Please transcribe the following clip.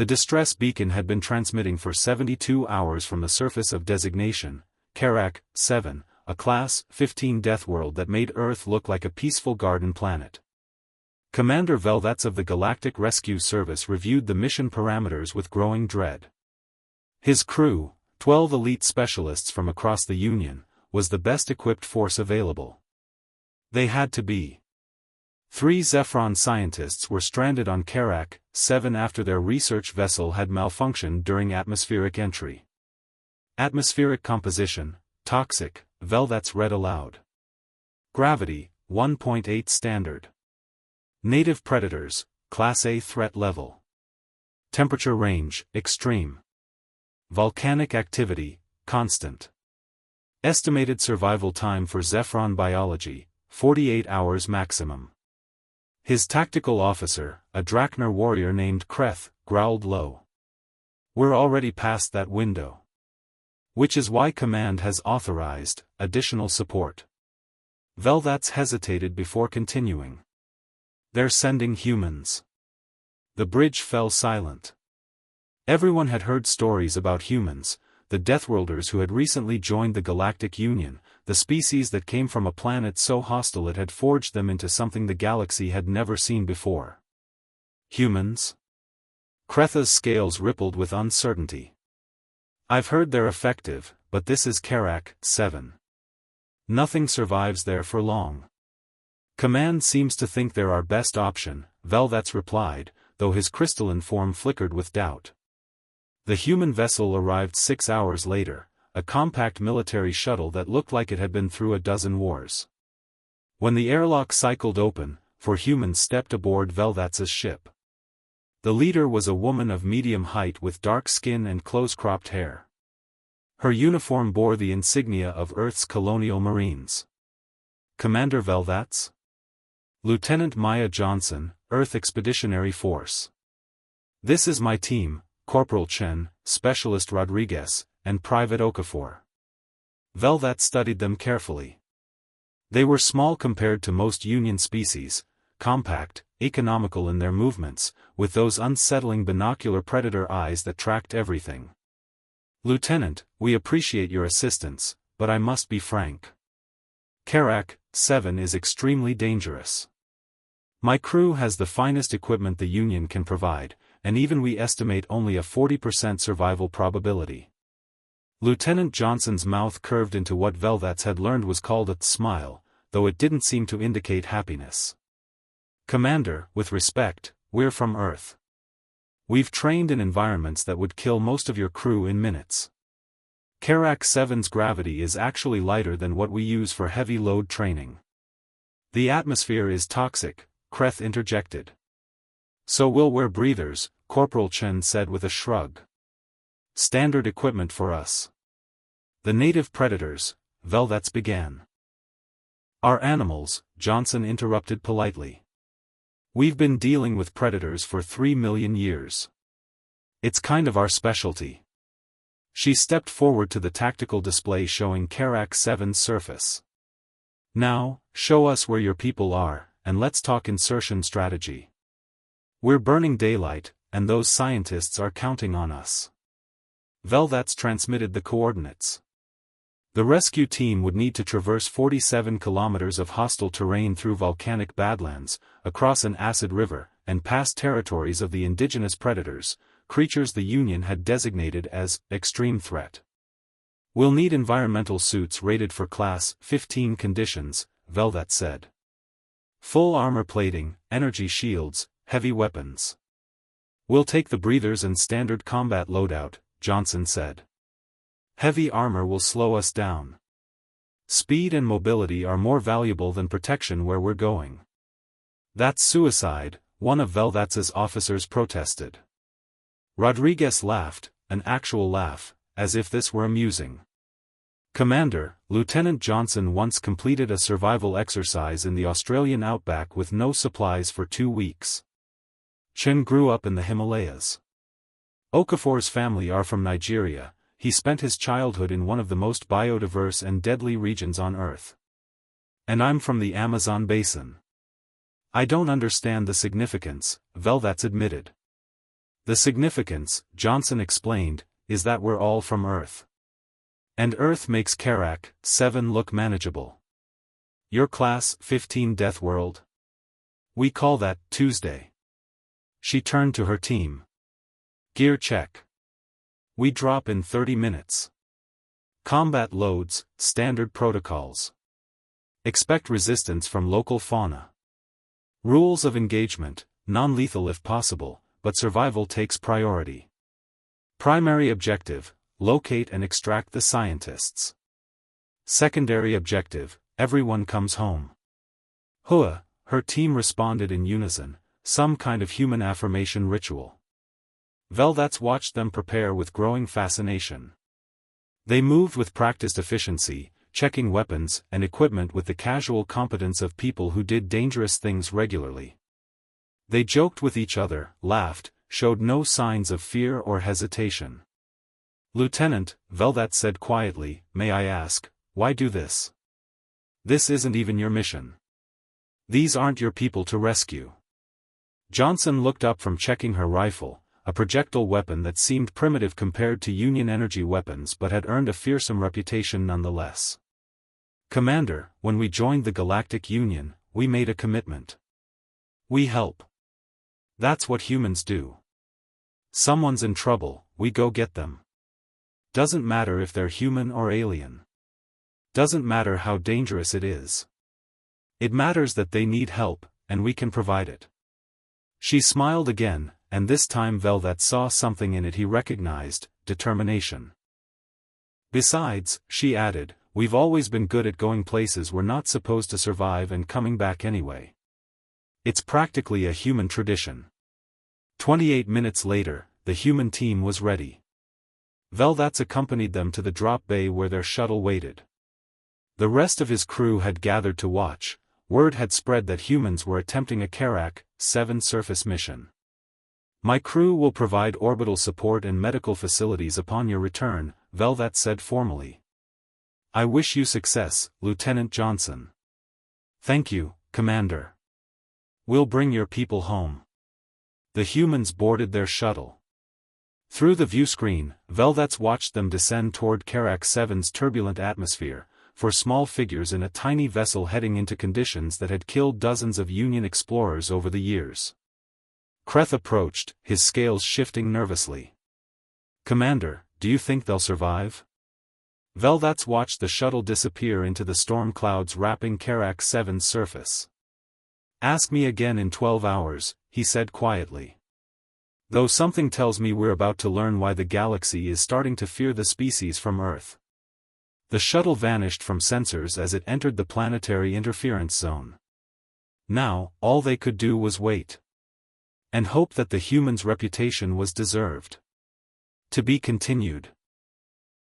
The distress beacon had been transmitting for 72 hours from the surface of designation, Karak 7, a Class 15 Deathworld that made Earth look like a peaceful garden planet. Commander Velvats of the Galactic Rescue Service reviewed the mission parameters with growing dread. His crew, 12 elite specialists from across the Union, was the best-equipped force available. They had to be. 3 Zephyron scientists were stranded on Karak 7 after their research vessel had malfunctioned during atmospheric entry. Atmospheric composition, toxic, Velvats read aloud. Gravity, 1.8 standard. Native predators, Class A threat level. Temperature range, extreme. Volcanic activity, constant. Estimated survival time for Zephyron biology, 48 hours maximum. His tactical officer, a Drachner warrior named Kreth, growled low. We're already past that window. Which is why Command has authorized additional support. Velvats hesitated before continuing. They're sending humans. The bridge fell silent. Everyone had heard stories about humans, the Deathworlders who had recently joined the Galactic Union, the species that came from a planet so hostile it had forged them into something the galaxy had never seen before. Humans? Kretha's scales rippled with uncertainty. I've heard they're effective, but this is Karak 7. Nothing survives there for long. Command seems to think they're our best option, Velvats replied, though his crystalline form flickered with doubt. The human vessel arrived 6 hours later, a compact military shuttle that looked like it had been through a dozen wars. When the airlock cycled open, 4 humans stepped aboard Velvats's ship. The leader was a woman of medium height with dark skin and close-cropped hair. Her uniform bore the insignia of Earth's colonial marines. Commander Velvats? Lieutenant Maya Johnson, Earth Expeditionary Force. This is my team, Corporal Chen, Specialist Rodriguez, and Private Okafor. Velvats studied them carefully. They were small compared to most Union species, compact, economical in their movements, with those unsettling binocular predator eyes that tracked everything. Lieutenant, we appreciate your assistance, but I must be frank. Karak 7 is extremely dangerous. My crew has the finest equipment the Union can provide, and even we estimate only a 40% survival probability. Lieutenant Johnson's mouth curved into what Velvats had learned was called a smile, though it didn't seem to indicate happiness. Commander, with respect, we're from Earth. We've trained in environments that would kill most of your crew in minutes. Karak 7's gravity is actually lighter than what we use for heavy load training. The atmosphere is toxic, Kreth interjected. So we'll wear breathers, Corporal Chen said with a shrug. Standard equipment for us. The native predators, Velvats began. Our animals, Johnson interrupted politely. We've been dealing with predators for 3 million years. It's kind of our specialty. She stepped forward to the tactical display showing Karak 7's surface. Now, show us where your people are, and let's talk insertion strategy. We're burning daylight, and those scientists are counting on us. Velvats transmitted the coordinates. The rescue team would need to traverse 47 kilometers of hostile terrain through volcanic badlands, across an acid river, and past territories of the indigenous predators, creatures the Union had designated as extreme threat. We'll need environmental suits rated for Class 15 conditions, Velvats said. Full armor plating, energy shields, heavy weapons. We'll take the breathers and standard combat loadout, Johnson said. Heavy armor will slow us down. Speed and mobility are more valuable than protection where we're going. That's suicide, one of Velvats's officers protested. Rodriguez laughed, an actual laugh, as if this were amusing. Commander, Lieutenant Johnson once completed a survival exercise in the Australian outback with no supplies for 2 weeks. Chen grew up in the Himalayas. Okafor's family are from Nigeria. He spent his childhood in one of the most biodiverse and deadly regions on Earth. And I'm from the Amazon basin. I don't understand the significance, Velvats admitted. The significance, Johnson explained, is that we're all from Earth. And Earth makes Karak 7 look manageable. Your Class 15 Deathworld? We call that Tuesday. She turned to her team. Gear check. We drop in 30 minutes. Combat loads, standard protocols. Expect resistance from local fauna. Rules of engagement, non-lethal if possible, but survival takes priority. Primary objective, locate and extract the scientists. Secondary objective, everyone comes home. Hua, her team responded in unison, some kind of human affirmation ritual. Velvats watched them prepare with growing fascination. They moved with practiced efficiency, checking weapons and equipment with the casual competence of people who did dangerous things regularly. They joked with each other, laughed, showed no signs of fear or hesitation. Lieutenant, Velvat said quietly, may I ask, why do this? This isn't even your mission. These aren't your people to rescue. Johnson looked up from checking her rifle, a projectile weapon that seemed primitive compared to Union energy weapons but had earned a fearsome reputation nonetheless. Commander, when we joined the Galactic Union, we made a commitment. We help. That's what humans do. Someone's in trouble, we go get them. Doesn't matter if they're human or alien. Doesn't matter how dangerous it is. It matters that they need help, and we can provide it. She smiled again, and this time Velvet saw something in it he recognized, determination. Besides, she added, we've always been good at going places we're not supposed to survive and coming back anyway. It's practically a human tradition. 28 minutes later, the human team was ready. Velvats accompanied them to the drop bay where their shuttle waited. The rest of his crew had gathered to watch. Word had spread that humans were attempting a Karak 7 surface mission. My crew will provide orbital support and medical facilities upon your return, Velvet said formally. I wish you success, Lieutenant Johnson. Thank you, Commander. We'll bring your people home. The humans boarded their shuttle. Through the viewscreen, Velvets watched them descend toward Karak 7's turbulent atmosphere, for small figures in a tiny vessel heading into conditions that had killed dozens of Union explorers over the years. Kreth approached, his scales shifting nervously. Commander, do you think they'll survive? Velvats watched the shuttle disappear into the storm clouds wrapping Karak 7's surface. Ask me again in 12 hours, he said quietly. Though something tells me we're about to learn why the galaxy is starting to fear the species from Earth. The shuttle vanished from sensors as it entered the planetary interference zone. Now, all they could do was wait. And hope that the human's reputation was deserved. To be continued.